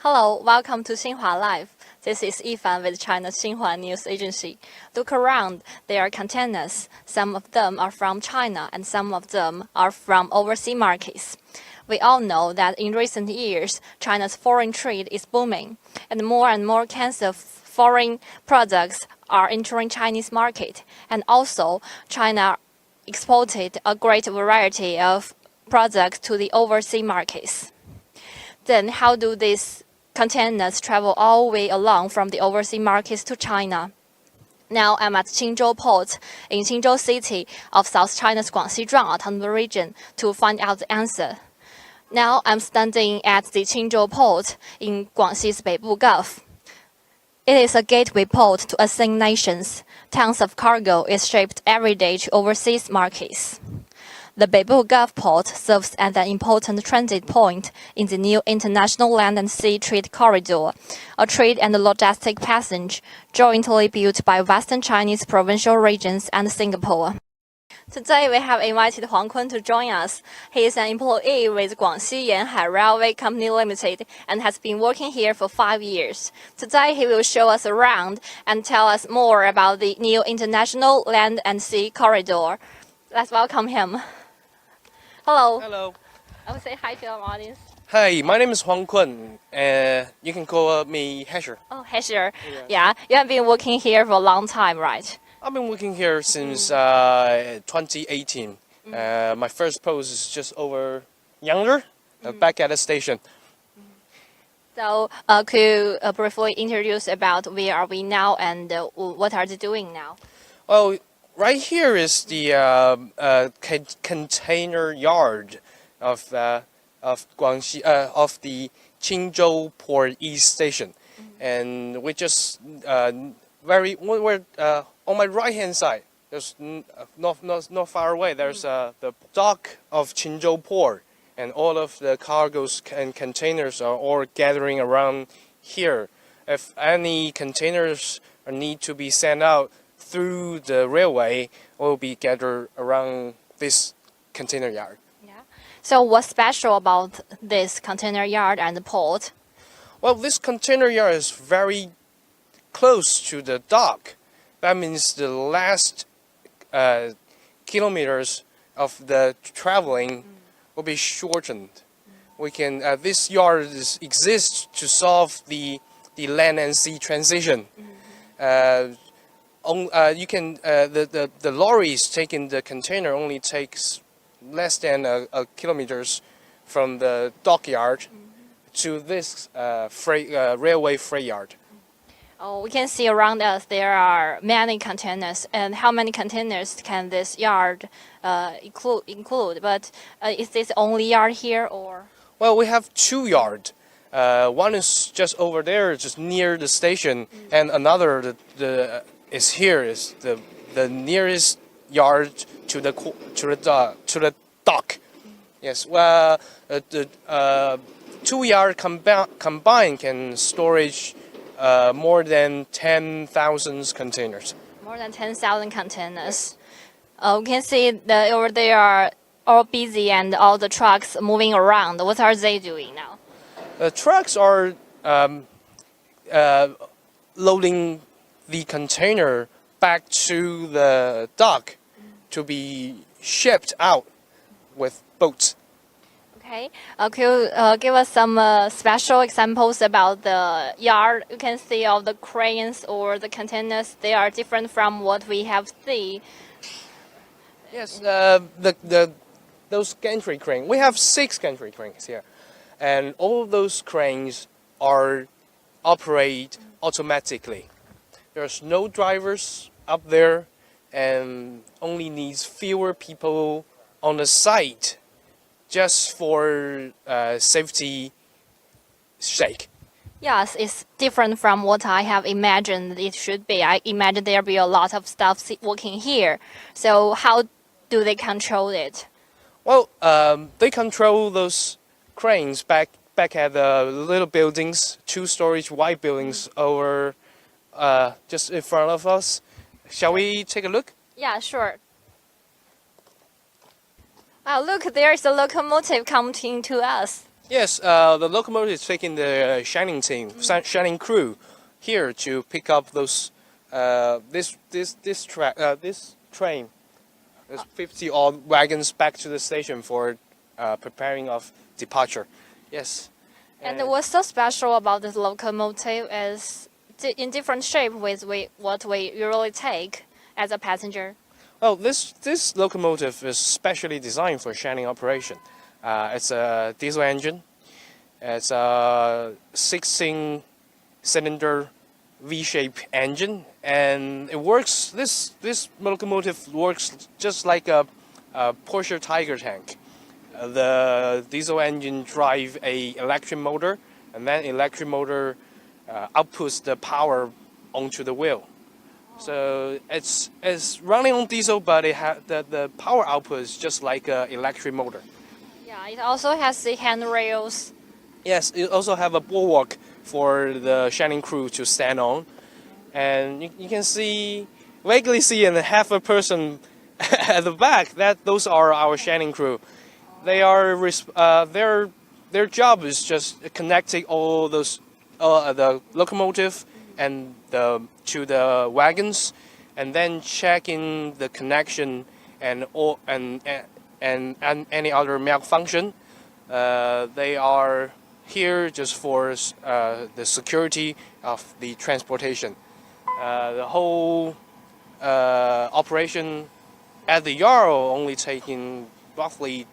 Hello, welcome to Xinhua Live. This is Yifan with China's Xinhua News Agency. Look around, there are containers. Some of them are from China and some of them are from overseas markets. We all know that in recent years, China's foreign trade is booming, and more kinds of foreign products are entering Chinese market. And also, China exported a great variety of products to the overseas markets. Then how do these containers travel all the way along from the overseas markets to China? Now I'm at Qinzhou Port in Qinzhou City of South China's Guangxi Autonomous Region to find out the answer. Now I'm standing at the Qinzhou Port in Guangxi's Beibu Gulf. It is a gateway port to ASEAN nations. Tons of cargo is shipped every day to overseas markets. The Beibu Gulf Port serves as an important transit point in the new International Land-Sea Trade Corridor, a trade and logistic passage jointly built by Western Chinese provincial regions and Singapore. Today we have invited Huang Kun to join us. He is an employee with Guangxi Yanhai Railway Company Limited and has been working here for 5 years. Today he will show us around and tell us more about the new International Land and Sea Corridor. Let's welcome him. Hello. Hello. I will say hi to our audience. Hi, my name is Huang Kun. You can call me Hesher. Oh, Hesher. Yeah, you have been working here for a long time, right? I've been working here since 2018. My first post is just over yonder, back at the station. So, could you briefly introduce about where are we now and what are they doing now? Well, right here is the container yard of Guangxi, of the Qinzhou Port East Station, and we just we're on my right hand side. There's not far away. There's the dock of Qinzhou Port, and all of the cargoes and containers are all gathering around here. If any containers need to be sent out through the railway, will be gathered around this container yard. Yeah. So what's special about this container yard and the port? Well, this container yard is very close to the dock. That means the last kilometers of the traveling will be shortened. We can this yard exists to solve the land and sea transition. The lorries taking the container only takes less than a kilometers from the dockyard to this railway freight yard. Oh, we can see around us there are many containers. And how many containers can this yard include? But is this the only yard here, or? Well, we have 2 yards. One is just over there, just near the station, and another is here, is the nearest yard to the dock. Yes. Well, the 2 yard combined can storage more than 10,000 containers. More than 10,000 containers. We can see that over there are all busy and all the trucks moving around. What are they doing now? The trucks are loading the container back to the dock to be shipped out with boats. Okay. Could you give us some special examples about the yard? You can see all the cranes or the containers. They are different from what we have seen. Yes. Those gantry cranes. We have 6 gantry cranes here, and all those cranes operate automatically. There's no drivers up there, and only needs fewer people on the site, just for safety sake. Yes, it's different from what I have imagined it should be. I imagine there'll be a lot of staff working here. So how do they control it? Well, they control those cranes back at the little buildings, 2-story white buildings over just in front of us. Shall we take a look? Yeah, sure. Wow, look, there's a locomotive coming to us. Yes, the locomotive is taking the shining team, shining crew, here to pick up those this train. There's 50 odd wagons back to the station for preparing of departure. Yes. And what's so special about this locomotive is in different shape with what we usually take as a passenger. Well, this locomotive is specially designed for shining operation. It's a diesel engine. It's a 16-cylinder V-shaped engine, and it works. This locomotive works just like a Porsche Tiger tank. The diesel engine drive a electric motor, and then electric motor outputs the power onto the wheel. So it's running on diesel, but the power output is just like an electric motor. Yeah, it also has the handrails. Yes, it also have a bulwark for the shining crew to stand on, and you can vaguely see and half a person at the back. Those are our shining crew. They are their job is just connecting all those the locomotive and to the wagons, and then checking the connection and any other malfunction. They are here just for the security of the transportation. The whole operation at the yard only taking roughly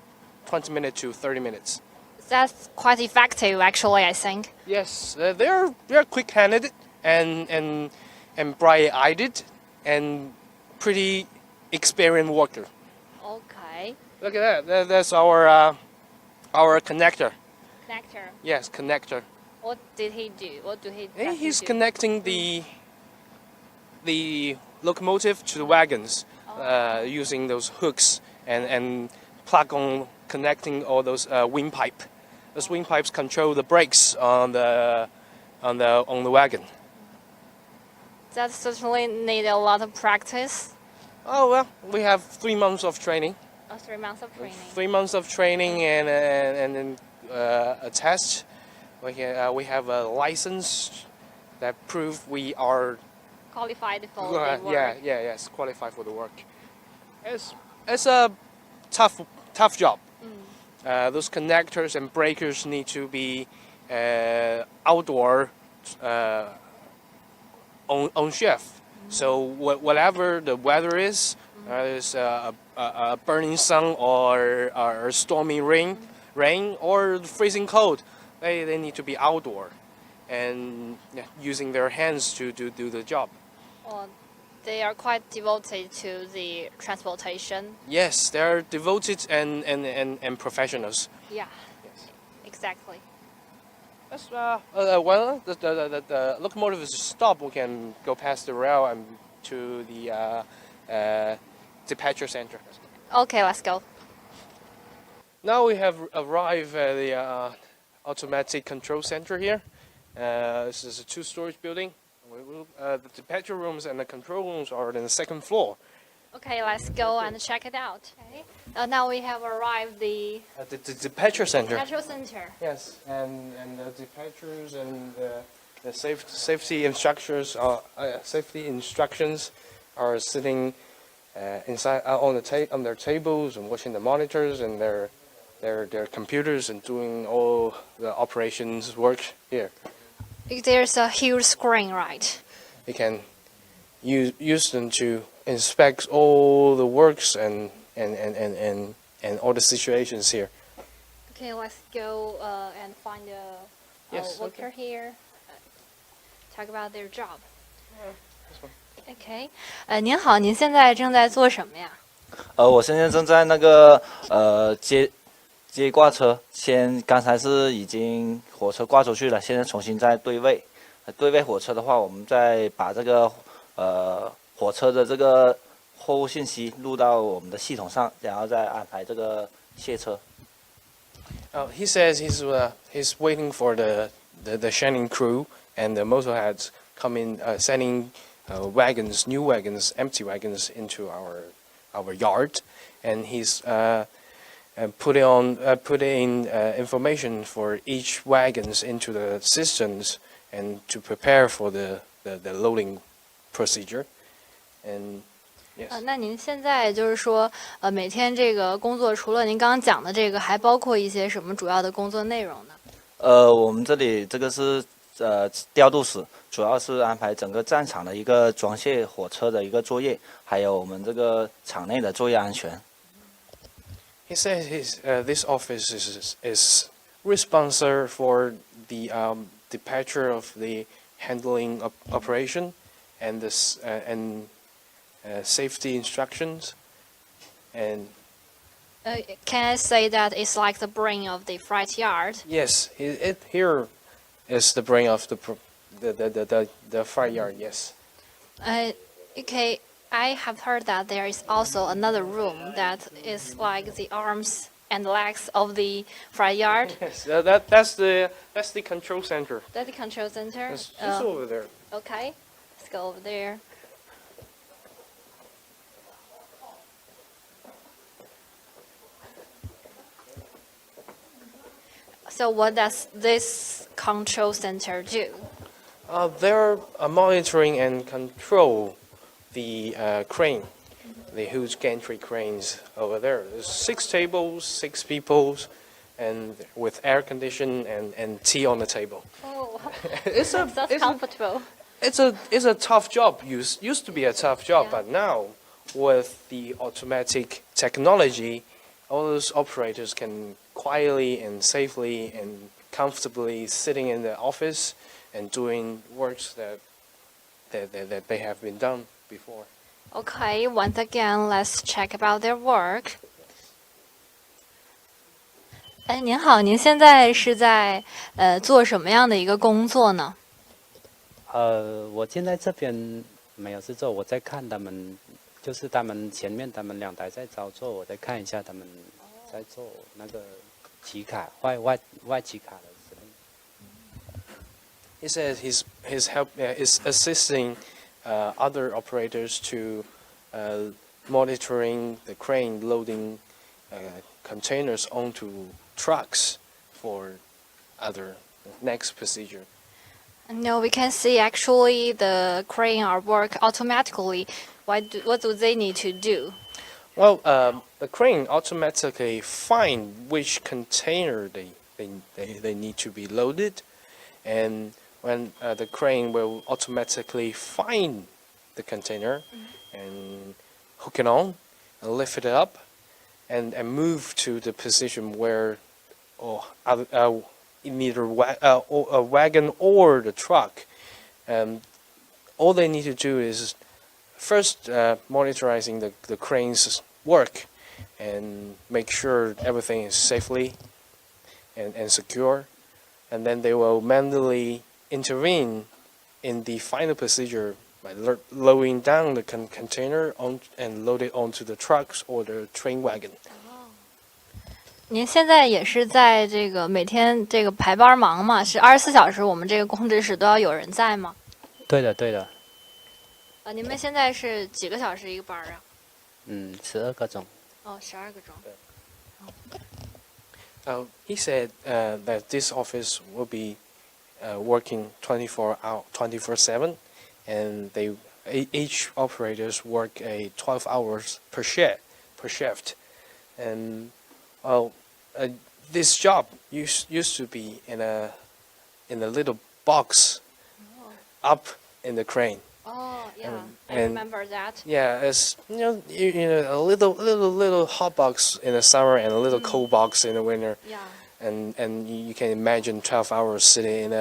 20 minutes to 30 minutes. That's quite effective, actually, I think. Yes, they're quick-handed and bright-eyed and pretty experienced worker. Okay. Look at that. That's our connector. Connector. Yes, connector. What did he do? What do he? He's connecting the locomotive to the wagons using those hooks and plug on connecting all those windpipe. Those windpipes control the brakes on the wagon. That certainly need a lot of practice. Oh well, we have 3 months of training. 3 months of training. 3 months of training and then a test. We have a license that prove we are Qualified for the work. yes, qualified for the work. It's a tough job. Those connectors and breakers need to be outdoor on shift. So whatever the weather is, there's a burning sun or stormy rain or freezing cold, they need to be outdoor and using their hands to do the job. Well, they are quite devoted to the transportation. Yes, they're devoted and professionals. Yeah, Yes. exactly. That's well, the locomotive is stopped. We can go past the rail and to the departure center. Okay, let's go. Now we have arrived at the automatic control center here. This is a 2-story building. The departure rooms and the control rooms are on the 2nd floor. Okay, let's go and check it out. Okay. Now we have arrived At the departure center. petrol center. Yes, and the departures and the safety instructions are sitting inside on their tables and watching the monitors and their computers and doing all the operations work here. There's a huge screen, right? You can use them to inspect all the works and all the situations here. Okay, let's go and find a worker here. Talk about their job. Okay. 您好，您现在正在做什么呀？我现在正在那个接挂车，刚才是已经火车挂出去了，现在重新再对位。对位火车的话，我们再把这个火车的这个货物信息录到我们的系统上，然后再安排这个卸车。He says he's waiting for the shining crew and the motorheads coming sending wagons, new wagons, empty wagons into our yard, and he's and putting information for each wagons into the systems and to prepare for the loading procedure. And yes. 那您现在就是说，每天这个工作除了您刚刚讲的这个，还包括一些什么主要的工作内容呢？我们这里这个是调度室，主要是安排整个战场的一个装卸火车的一个作业，还有我们这个场内的作业安全。He says this office is responsible for the departure of the handling operation and this and safety instructions and. Can I say that it's like the brain of the freight yard? Yes, it here is the brain of the freight yard. Yes. Okay, I have heard that there is also another room that is like the arms and legs of the freight yard. Yes, that's the control center. That's the control center. It's just over there. Okay, let's go over there. So what does this control center do? They're monitoring and control the crane, the huge gantry cranes over there. There's 6 tables, 6 people, and with air condition and tea on the table. Oh, It's a that's comfortable. it's a tough job. Used to be a tough job, Yeah. but now with the automatic technology, all those operators can quietly and safely and comfortably sitting in the office and doing works that they have been done before. Okay, once again, let's check about their work. 哎，您好，您现在是在做什么样的一个工作呢？我现在这边没有事做，我在看他们，就是他们前面他们2台在操作，我在看一下他们在做那个骑卡外骑卡的时候。He says is assisting other operators to monitoring the crane loading containers onto trucks for other next procedure. No, we can see actually the crane are work automatically. What do they need to do? Well, the crane automatically find which container they need to be loaded, and when the crane will automatically find the container and hook it on and lift it up and move to the position where either a wagon or the truck. All they need to do is first monitoring the crane's work and make sure everything is safely and secure, and then they will manually intervene in the final procedure by lowering down the container and load it onto the trucks or the train wagon. 您现在也是在这个每天这个排班忙吗？是24小时，我们这个控制室都要有人在吗？对的，对的。你们现在是几个小时一个班啊12个钟。哦，12个钟。He said that this office will be working 24/7, and each operators work 12 hours per shift, and this job used to be in a little box up in the crane. Oh, yeah, I and- remember that. Yeah, it's a little hot box in the summer and a little cold box in the winter, Yeah. and you can imagine 12 hours sitting in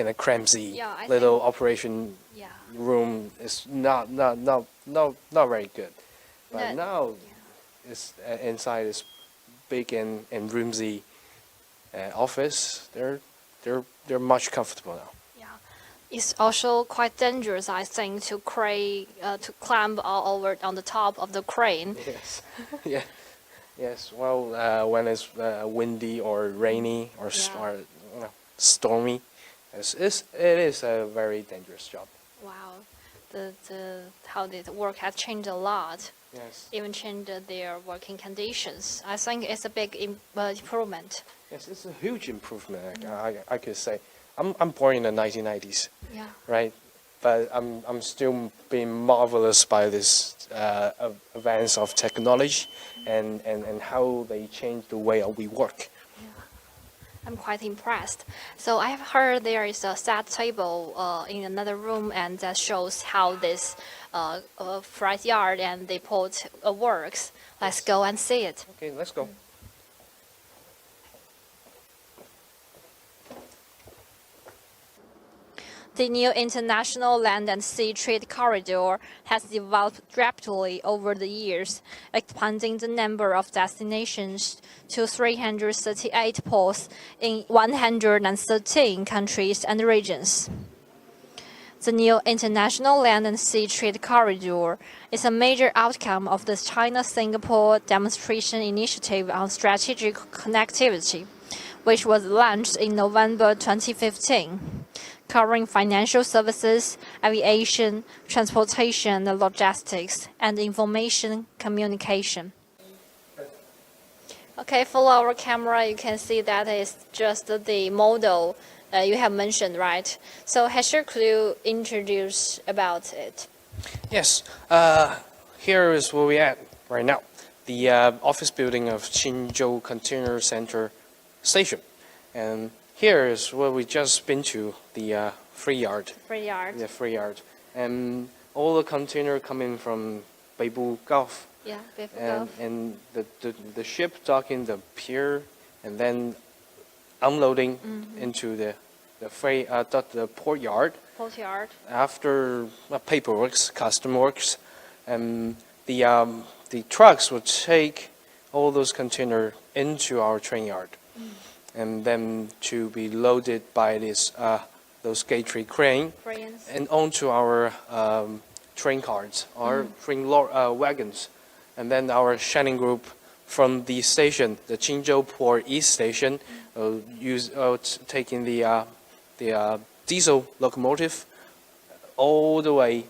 a crampsy Yeah, I little think- operation Yeah. room is not very good. But No, now it's inside this big and roomy office. They're much comfortable now. It's also quite dangerous, I think, to climb all over on the top of the crane. Yes. Yeah. Yes. Well, when it's windy or rainy or stormy, it is a very dangerous job. Wow, how the work has changed a lot. Yes. even change their working conditions. I think it's a big improvement. Yes, it's a huge improvement. I could say. I'm born in the 1990s, Yeah. right? But I'm still being marvelous by this advance of technology and how they change the way we work. I'm quite impressed. So I have heard there is a set table in another room, and that shows how this freight yard and the port works. Let's go and see it. Okay, let's go. The new International Land and Sea Trade Corridor has developed rapidly over the years, expanding the number of destinations to 338 ports in 113 countries and regions. The new International Land and Sea Trade Corridor is a major outcome of the China-Singapore Demonstration Initiative on Strategic Connectivity, which was launched in November 2015. Covering financial services, aviation, transportation, logistics, and information communication. Okay, for our camera, you can see that is just the model you have mentioned, right? So, Hesher, could you introduce about it? Yes. Here is where we're at right now. The office building of Qinzhou Container Center Station, and here is where we just been to the free yard. Free yard. The free yard, and all the container coming from Beibu Gulf, Yeah, and the ship docking the pier, and then unloading into the port yard. Port yard. After paperwork, custom works, and the trucks would take all those container into our train yard. And then to be loaded by those gantry cranes and onto our train cars, our train wagons, and then our shining group from the station, the Qinzhou Port East Station, taking the diesel locomotive all the way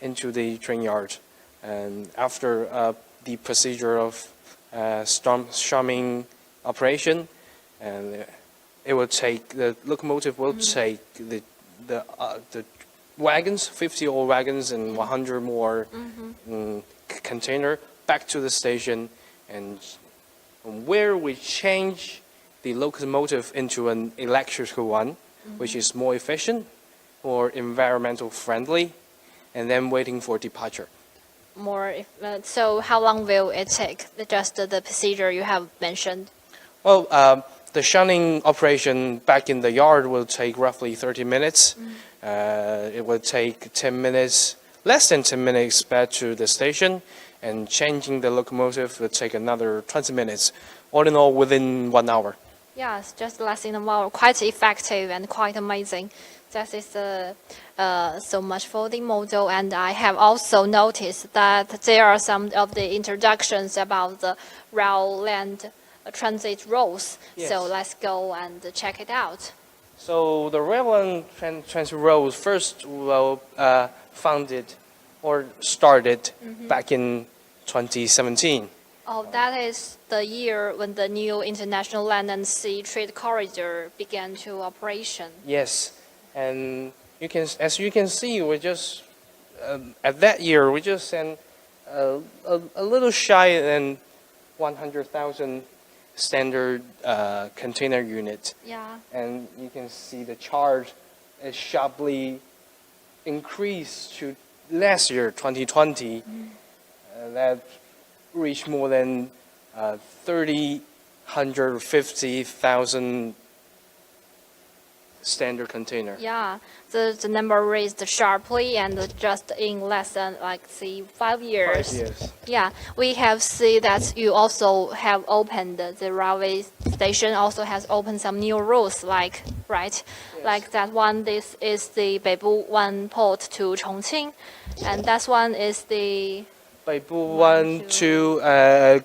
into the train yard, and after the procedure of storming operation. And it will take the locomotive will take the wagons, 50 old wagons and 100 more container back to the station, and where we change the locomotive into an electrical one, which is more efficient, more environmental friendly, and then waiting for departure. So how long will it take? Just the procedure you have mentioned. Well, the shunning operation back in the yard will take roughly 30 minutes. It will take 10 minutes, less than 10 minutes back to the station, and changing the locomotive will take another 20 minutes. All in all, within 1 hour. Yes, just less than 1 hour. Quite effective and quite amazing. That is so much for the model. And I have also noticed that there are some of the introductions about the rail land transit roads. Yes. So let's go and check it out. So the railway transit roads first were founded or started back in 2017. Oh, that is the year when the new International Land and Sea Trade Corridor began to operation. Yes, and as you can see, we just at that year we just sent a little shy than 100,000 standard container unit. Yeah. And you can see the charge is sharply increased to last year, 2020. That reached more than 150,000 standard container. Yeah, the number raised sharply, and just in less than 5 years. 5 years. Yeah, we have seen that you also have opened the railway station. Also has opened some new routes, right? Yes. Like that one. This is the Beibu One port to Chongqing, and that one is the Beibu One to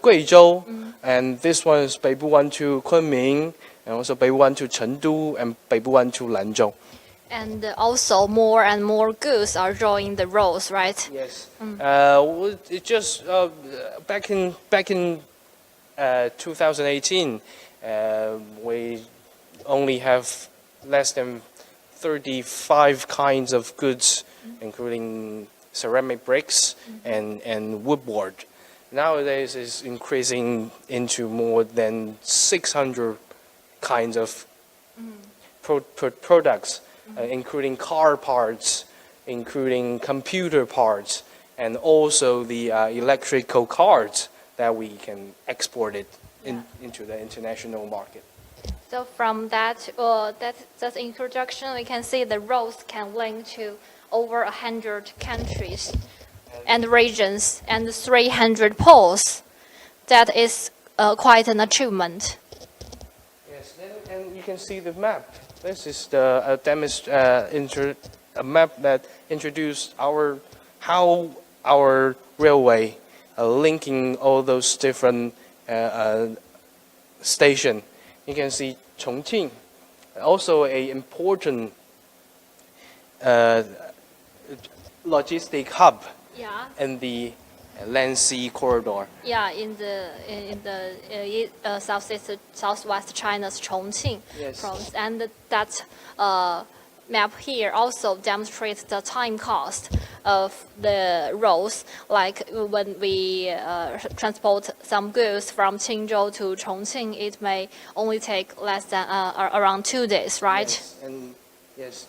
Guizhou, and this one is Beibu One to Kunming, and also Beibu One to Chengdu, and Beibu One to Lanzhou. And also more and more goods are joining the roads, right? Yes. It just back in 2018, we only have less than 35 kinds of goods, including ceramic bricks and woodboard. Nowadays, it's increasing into more than 600 kinds of products, including car parts, including computer parts, and also the electrical cars that we can export it into the international market. So from that introduction, we can see the roads can link to over 100 countries and regions and 300 ports. That is quite an achievement. Yes, and you can see the map. This is the a map that introduced how our railway linking all those different stations. You can see Chongqing, also an important logistic hub Yeah. in the Land-Sea Corridor. Yeah, in the southwest China's Chongqing Yes. province, and that map here also demonstrates the time cost of the roads. Like when we transport some goods from Qinzhou to Chongqing, it may only take less than around 2 days, right? Yes, and yes,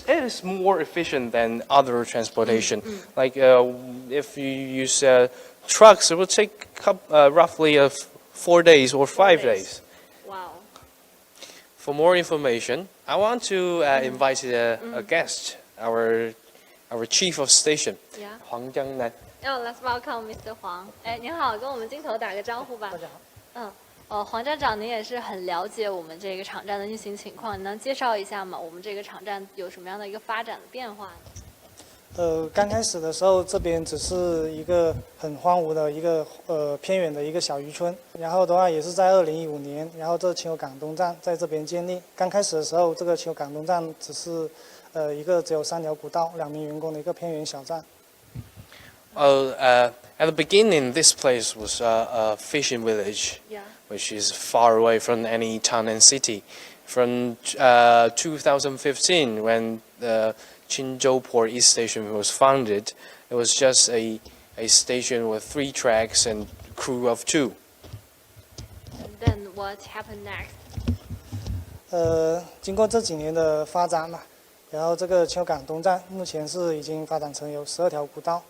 it is more efficient than other transportation. Like if you use trucks, it will take roughly 4 days or 5 days. Wow. For more information, I want to invite a guest, our chief of station, Yeah. 黄江南. Let's welcome Mr. Huang. 哎，您好，跟我们镜头打个招呼吧。大家好。黄站长，您也是很了解我们这个场站的运行情况，您能介绍一下吗？我们这个场站有什么样的一个发展的变化呢？刚开始的时候，这边只是一个很荒芜的一个偏远的一个小渔村。然后的话，也是在2015年，然后这秦口港东站在这边建立。刚开始的时候，这个秦口港东站只是一个只有3条古道、2名员工的一个偏远小站。At the beginning, this place was a fishing village, Yeah. which is far away from any town and city. From 2015, when the Qinzhou Port East Station was founded, it was just a station with 3 tracks and crew of 2. And then what happened next? 经过这几年的发展嘛，然后这个秦口港东站目前是已经发展成有12条古道，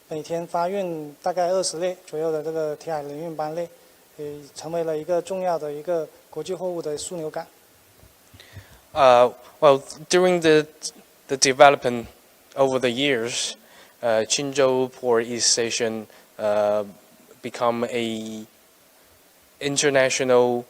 每天发运大概20列左右的这个铁海轮运班列，也成为了一个重要的一个国际货物的枢纽港。Well, during the development over the years, Qinzhou Port East Station become a international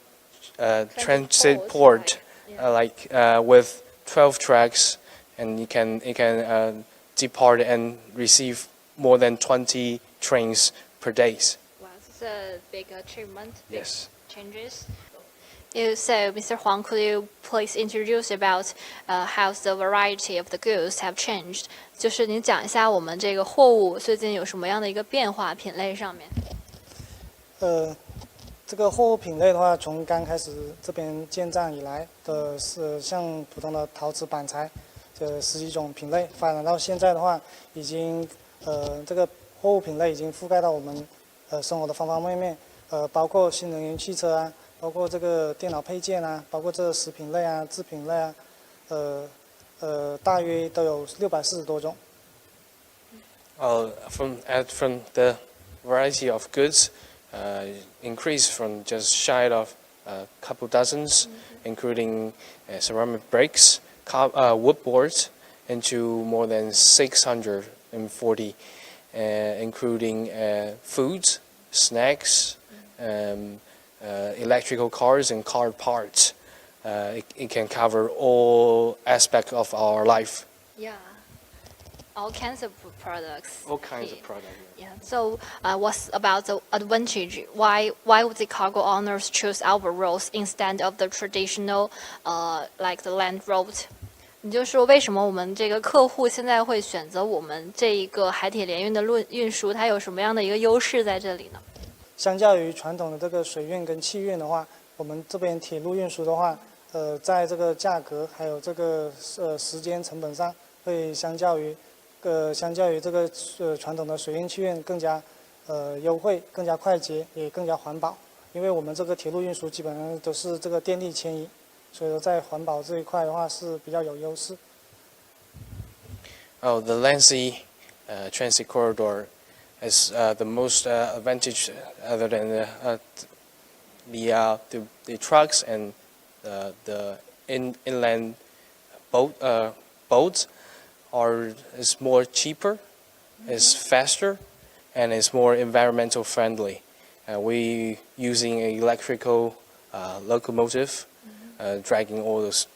transit port, with 12 tracks, and it can depart and receive more than 20 trains per day. Wow, it's a big achievement. Big Yes. changes. So, Mr. Huang, could you please introduce about how the variety of the goods have changed? 就是您讲一下我们这个货物最近有什么样的一个变化，品类上面。这个货物品类的话，从刚开始这边建站以来的是像普通的陶瓷板材，这10几种品类，发展到现在的话，已经这个货物品类已经覆盖到我们生活的方方面面，包括新能源汽车啊，包括这个电脑配件啊，包括这个食品类啊、制品类啊，大约都有640多种。From the variety of goods, increased from just shy of a couple dozens, including ceramic bricks, wood boards, into more than 640, including foods, snacks, electrical cars and car parts. It can cover all aspects of our life. Yeah. all kinds of products. All kinds of here. products. Yeah. So, what's about the advantage? Why would the cargo owners choose our roads instead of the traditional, like the land road? 你就说为什么我们这个客户现在会选择我们这一个海铁联运的运输？它有什么样的一个优势在这里呢？相较于传统的这个水运跟汽运的话，我们这边铁路运输的话，在这个价格还有这个时间成本上，会相较于这个传统的水运、汽运更加优惠、更加快捷，也更加环保。因为我们这个铁路运输基本上都是这个电力牵引，所以说在环保这一块的话是比较有优势。Oh, the Land-Sea Transit Corridor is the most advantage other than the trucks and the inland boats is more cheaper, is faster, and is more environmental friendly. We using an electrical locomotive, dragging all those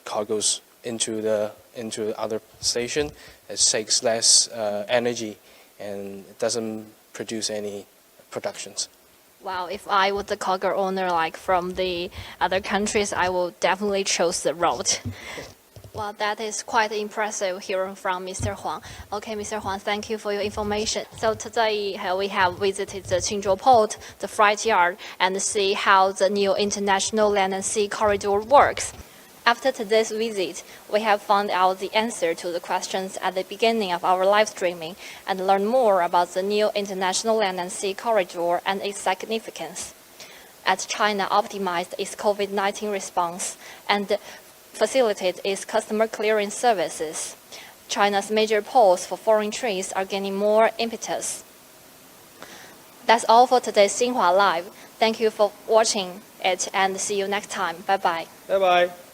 cargoes into the other station. It takes less energy and it doesn't produce any productions. Wow, if I was the cargo owner like from the other countries, I will definitely choose the road. Well, that is quite impressive hearing from Mr. Huang. Okay, Mr. Huang, thank you for your information. So today we have visited the Qinzhou Port, the freight yard, and see how the new International Land and Sea Corridor works. After today's visit, we have found out the answer to the questions at the beginning of our live streaming and learn more about the new International Land and Sea Corridor and its significance. As China optimized its COVID-19 response and facilitate its customer clearing services, China's major ports for foreign trades are gaining more impetus. That's all for today's Xinhua Live. Thank you for watching it and see you next time. Bye bye.拜拜。